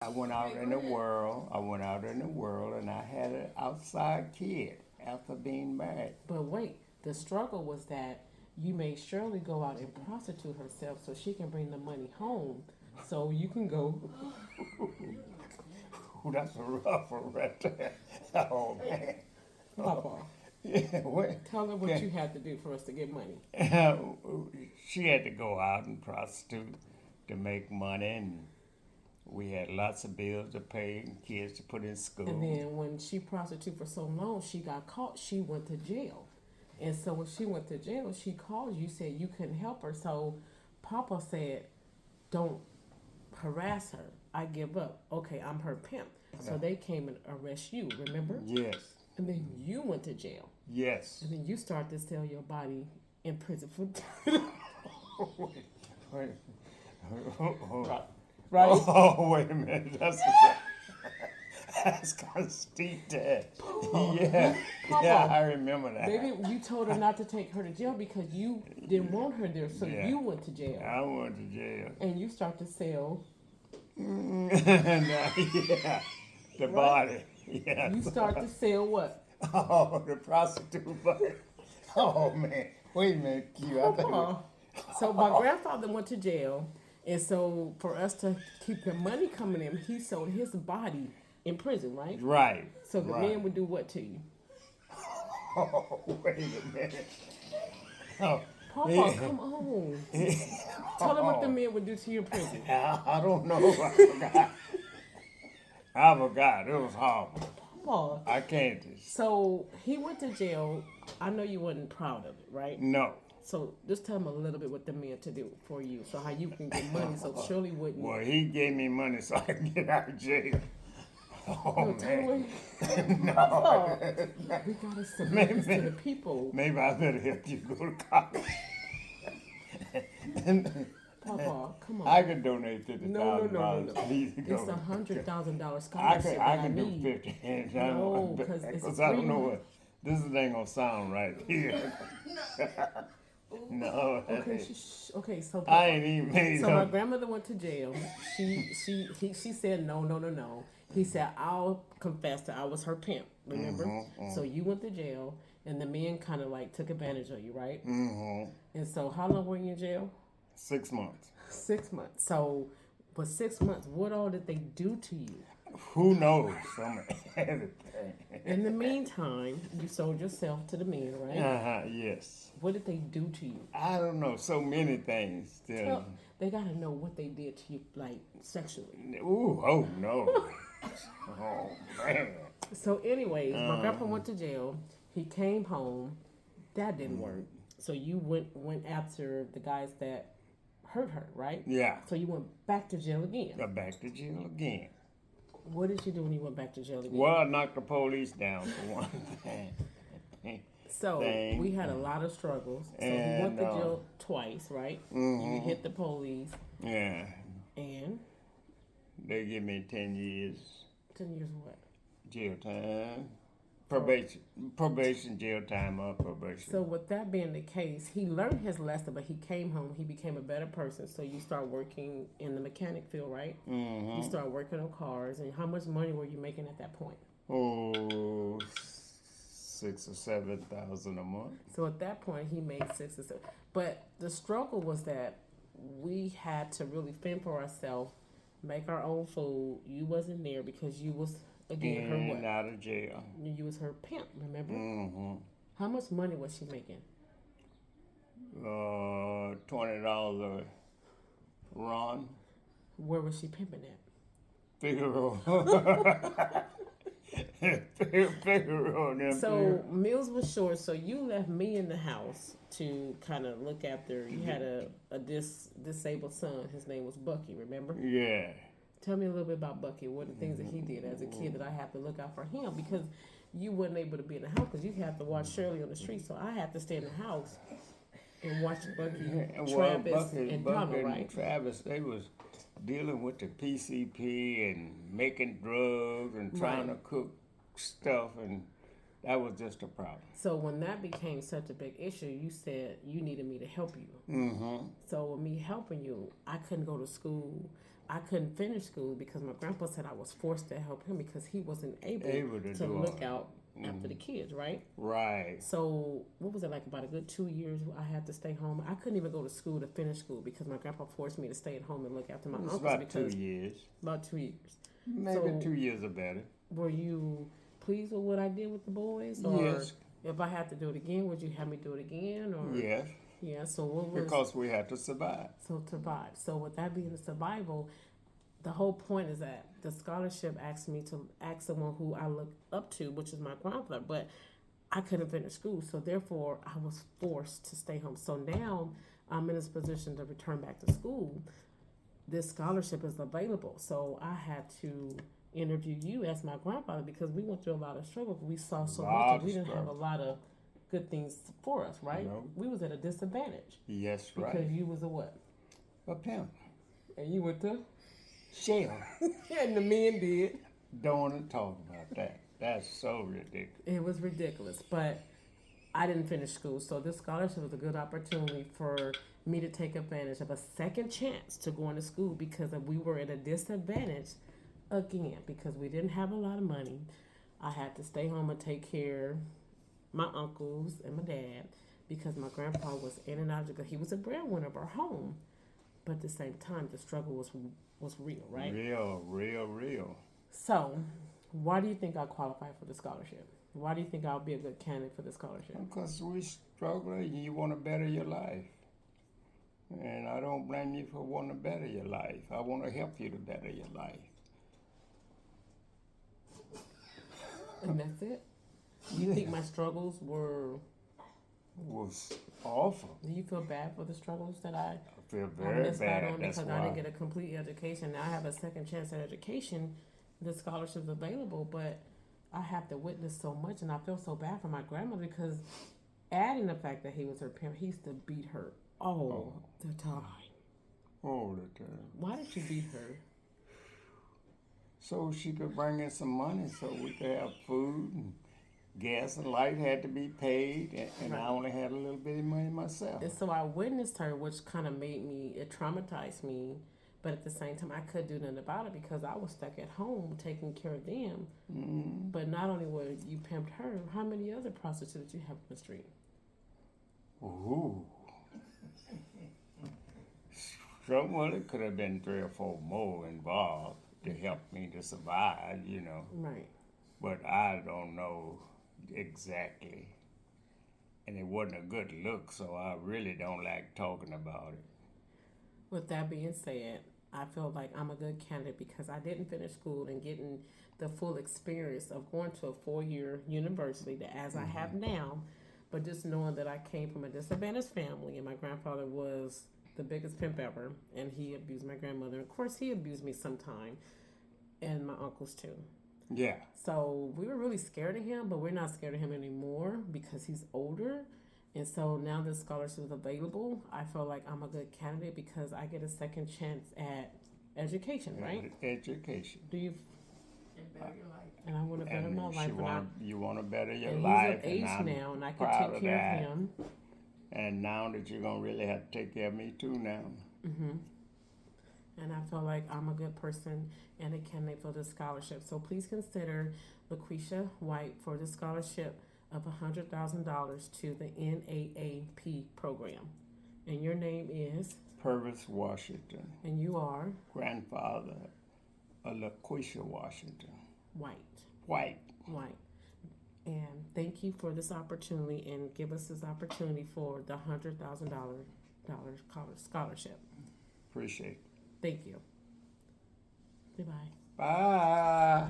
I went out in the world. I went out in the world, and I had an outside kid after being married. But wait, the struggle was that you made Shirley go out and prostitute herself so she can bring the money home so you can go. Ooh, that's a rough one right there. Oh man. Papa, Yeah, what? tell her what you had to do for us to get money. She had to go out and prostitute to make money, and we had lots of bills to pay and kids to put in school. And then when she prostituted for so long, she got caught. She went to jail. And so when she went to jail, she called you, said you couldn't help her. So Papa said, don't harass her. I give up. Okay, I'm her pimp. So they came and arrest you, remember? Yes, And then you went to jail. yes. And then you started to sell your body in prison for Wait, wait. Oh, right. oh, wait a minute. That's kind of steep there. Yeah, Papa, yeah, I remember that. Baby, you told her not to take her to jail because you didn't want her there, so Yeah. you went to jail. I went to jail. And you start to sell. Yeah, the body. Yeah. You start to sell what? Oh, the prostitute body. Oh man, wait a minute, Q. I think. Papa. So my grandfather went to jail, and so for us to keep the money coming in, he sold his body in prison, right? Right. So the right. man would do what to you? Oh, wait a minute. Oh, Papa, yeah. come on. Tell him what the man would do to you in prison. I don't know. I forgot. I forgot. It was horrible. Papa. I can't. So he went to jail. I know you wasn't proud of it, right? No. So just tell him a little bit what the man to do for you, so how you can get money, so Shirley wouldn't. Well, he gave me money so I can get out of jail. Oh No, tell man. him Papa, we gotta submit this to the people. Maybe I better help you go to college. Papa, come on. I could donate $50,000. No. Please go. It's $100,000 I scholarship can, I that I can do need. 50. And No, 'cause it's because I don't know free. what. This ain't gonna sound right here. No. Okay, so I Papa, ain't even made so my up. grandmother went to jail. She said no. He said I'll confess that I was her pimp. Remember? So you went to jail, and the men kind of like took advantage of you, right? Mm-hmm. And so how long were you in jail? 6 months. 6 months. So, for 6 months, what all did they do to you? Who knows? Some everything. In the meantime, you sold yourself to the men, right? Yes. What did they do to you? I don't know. So many things still. Well, they gotta know what they did to you, like sexually. Ooh, oh no. Oh man. So, anyways, my grandpa went to jail. He came home. That didn't work. So you went after the guys that hurt her, right? Yeah. So you went back to jail again. Got back to jail again. What did you do when you went back to jail again? Well, I knocked the police down for one thing. So thing. we had a lot of struggles. So he And, went to jail twice, right? You hit the police, Yeah. and They give me 10 years 10 years what? jail time. Probation, jail time or probation. So with that being the case, he learned his lesson, but he came home. He became a better person. So you start working in the mechanic field, right? Mm-hmm. You start working on cars, and how much money were you making at that point? Oh, 6 or 7,000 a month. So at that point, he made 6 or 7. But the struggle was that we had to really fend for ourselves, make our own food. You wasn't there because you was again her In what? and out of jail. You was her pimp. Remember? Mm-hmm. How much money was she making? $20 a run. Where was she pimping at? Figaro. Figaro. So meals was short, so you left me in the house to kind of look after. You had a disabled son. His name was Bucky. Remember? Yeah. Tell me a little bit about Bucky. What are the things that he did as a kid that I have to look out for him because you wasn't able to be in the house because you have to watch Shirley on the street. So I had to stay in the house and watch Bucky, Travis, and Donald, right? And Travis, they was dealing with the PCP and making drugs and trying to cook stuff, and that was just a problem. So when that became such a big issue, you said you needed me to help you. Mm-hmm. So with me helping you, I couldn't go to school. I couldn't finish school because my grandpa said I was forced to help him because he wasn't able to to do look all out after the kids, right? Right. So what was it like? About a good 2 years, I had to stay home. I couldn't even go to school to finish school because my grandpa forced me to stay at home and look after my It's uncles. about Because 2 years. about 2 years. Maybe So- 2 years or better. Were you pleased with what I did with the boys, or Yes. if I had to do it again, would you have me do it again? Or Yes. yeah. So what was Because we had to survive. so survive? So with that being the survival, the whole point is that the scholarship asked me to ask someone who I look up to, which is my grandfather, but I couldn't finish school, so therefore I was forced to stay home. So now I'm in this position to return back to school. This scholarship is available, so I had to interview you as my grandfather because we went through a lot of struggle. We saw so much, Lot and we of didn't have a struggle. lot of good things for us, right? No. We was at a disadvantage Yes, because right. you was a what? A pimp. And you went to, Shell. and the men did. Don't want to talk about that. That's so ridiculous. It was ridiculous, but I didn't finish school, so this scholarship was a good opportunity for me to take advantage of a second chance to go into school because we were at a disadvantage again because we didn't have a lot of money. I had to stay home and take care of my uncles and my dad because my grandpa was in and out of he was a breadwinner of our home, but at the same time the struggle was real, right? Real, real, real. So, why do you think I qualify for the scholarship? Why do you think I'll be a good candidate for the scholarship? Because we struggle and you want to better your life. And I don't blame you for wanting to better your life. I want to help you to better your life. And that's it? You think my struggles were... Was awful. Do you feel bad for the struggles that I I feel very missed out bad. on That's because I why. didn't get a complete education? Now I have a second chance at education. The scholarship's available, but I have to witness so much, and I feel so bad for my grandmother because adding the fact that he was her parent, he used to beat her all the time. All the time. Why did you beat her? So she could bring in some money so we could have food and gas and light had to be paid, and I only had a little bit of money myself. And so I witnessed her, which kind of made me, it traumatized me. But at the same time, I couldn't do nothing about it because I was stuck at home taking care of them. Mm-hmm. But not only were you pimped her, how many other prostitutes you have on the street? Ooh. Well, it could have been 3 or 4 more involved to help me to survive, you know. Right. But I don't know exactly. And it wasn't a good look, so I really don't like talking about it. With that being said, I feel like I'm a good candidate because I didn't finish school and getting the full experience of going to a 4-year university that as I have now, but just knowing that I came from a disadvantaged family and my grandfather was the biggest pimp ever and he abused my grandmother. Of course, he abused me sometime and my uncles too. Yeah. So we were really scared of him, but we're not scared of him anymore because he's older. And so now this scholarship is available. I feel like I'm a good candidate because I get a second chance at education, right? Education. Do you? And better your life. And I want to better my life. You want to better your and life. he's of age and I'm now, and I can proud take of care that. of him. And now that you're going to really have to take care of me too now. Mm-hmm. And I feel like I'm a good person and a candidate for the scholarship. So please consider LaQuisha White for the scholarship of $100,000 to the NAAP program. And your name is? Purvis Washington, And you are? grandfather of LaQuisha Washington. White. White. White. And thank you for this opportunity and give us this opportunity for the $100,000 college scholarship. Appreciate it. Thank you. Goodbye. Bye.